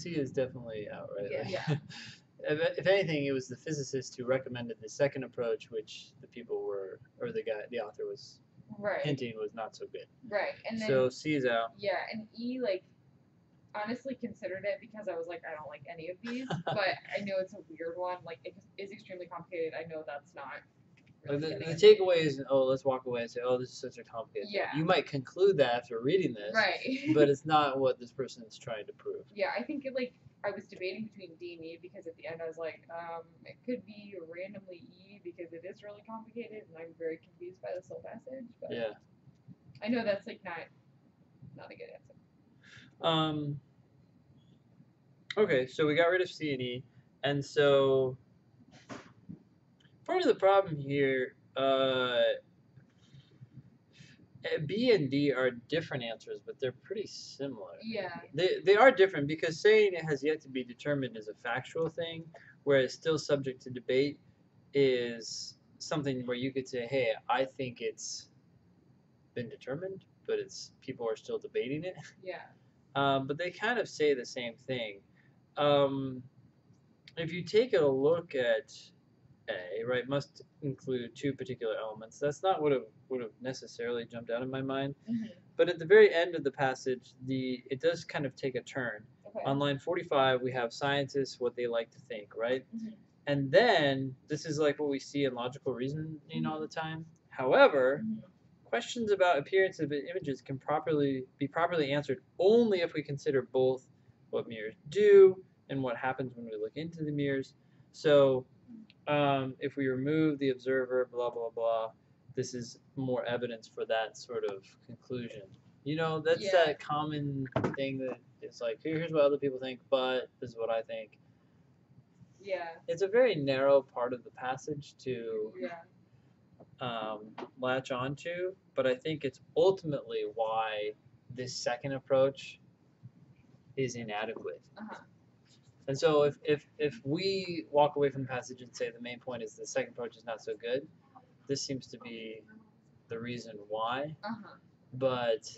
C is definitely out, right? Yeah. Like, if anything, it was the physicist who recommended the second approach, which the people were, or the author was Right. hinting was not so good. Right. And then So C is out. yeah, and E, like, honestly considered it because I was like, I don't like any of these, but I know it's a weird one. Like, it is extremely complicated. I know that's not really The gonna takeaway is, oh, let's walk away and say, oh, this is such a complicated thing. Yeah. You might conclude that after reading this, Right. but it's not what this person is trying to prove. Yeah, I think I was debating between D and E because at the end I was like, it could be randomly E because it is really complicated and I'm very confused by this whole passage. But Yeah. I know that's like not a good answer. Okay, so we got rid of C and E, and so part of the problem here, B and D are different answers, but they're pretty similar. Yeah. They are different because saying it has yet to be determined is a factual thing, where it's still subject to debate is something where you could say, hey, I think it's been determined, but people are still debating it. Yeah. But they kind of say the same thing. If you take a look at A, right, must include two particular elements. That's not what would have necessarily jumped out in my mind. Mm-hmm. But at the very end of the passage, it does kind of take a turn. Okay. On line 45, we have scientists, what they like to think, right? Mm-hmm. And then, this is like what we see in logical reasoning all the time. However, questions about appearance of images can be properly answered only if we consider both what mirrors do and what happens when we look into the mirrors. So if we remove the observer, blah, blah, blah, this is more evidence for that sort of conclusion. That's that common thing that is like, here's what other people think, but this is what I think. Yeah. It's a very narrow part of the passage to latch onto, but I think it's ultimately why this second approach is inadequate. Uh-huh. And so if we walk away from the passage and say the main point is the second approach is not so good, this seems to be the reason why. Uh-huh. But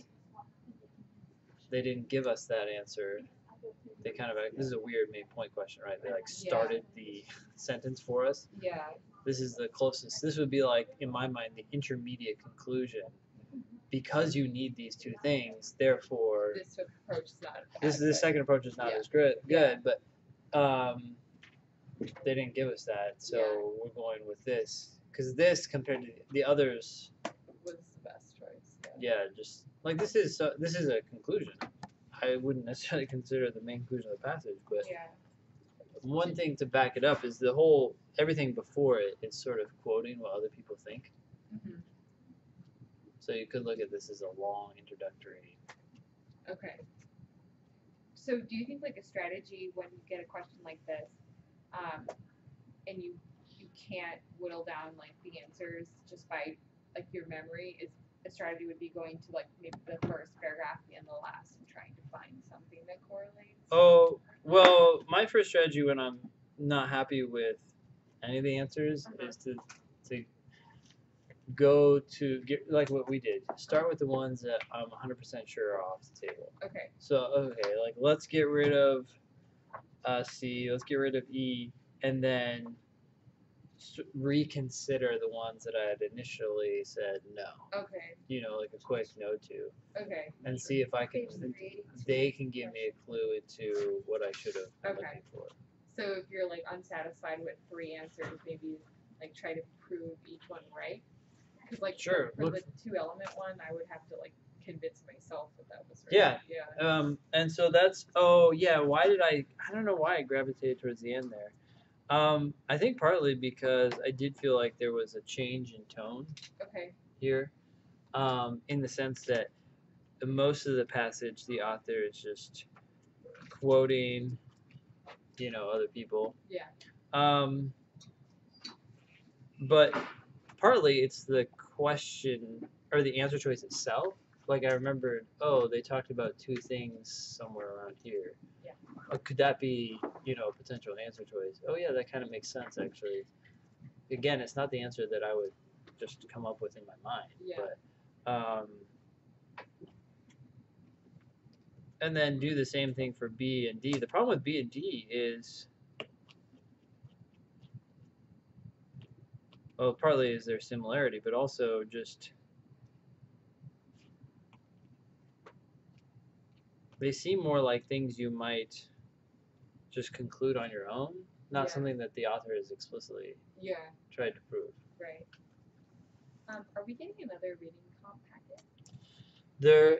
they didn't give us that answer. They kind of, this is a weird main point question, right? They started the sentence for us. Yeah. This is the closest. This would be like, in my mind, the intermediate conclusion. Because you need these two things, therefore, this approach is not. This second approach is not as good. But they didn't give us that, so we're going with this because this compared to the others was the best choice. Yeah, just like this is a conclusion. I wouldn't necessarily consider the main conclusion of the passage, but one thing to back it up is everything before it is sort of quoting what other people think. Mm-hmm. So you could look at this as a long introductory. Okay. So do you think like a strategy when you get a question like this, and you can't whittle down like the answers just by like your memory, is a strategy would be going to like maybe the first paragraph and the last and trying to find something that correlates? Oh, well, my first strategy when I'm not happy with any of the answers is to go to get like what we did. Start with the ones that I'm 100% sure are off the table. Okay. So like let's get rid of C, let's get rid of E, and then reconsider the ones that I had initially said no. Okay. Like a quick no to. Okay. And see if they can give me a clue into what I should have been looking for. So if you're like unsatisfied with 3 answers, maybe like try to prove each one right. Because like for the 2-element one, I would have to like convince myself that was right. Yeah. And so that's I don't know why I gravitated towards the end there. I think partly because I did feel like there was a change in tone here, in the sense that most of the passage the author is just quoting, other people. Yeah. But partly it's the question or the answer choice itself. Like I remembered, they talked about 2 things somewhere around here. Yeah. Could that be, a potential answer choice? Oh yeah, that kind of makes sense actually. Again, it's not the answer that I would just come up with in my mind. Yeah. But and then do the same thing for B and D. The problem with B and D is, well, partly is their similarity, but also just they seem more like things you might just conclude on your own, not something that the author has explicitly tried to prove. Right. Are we getting another reading comp packet? There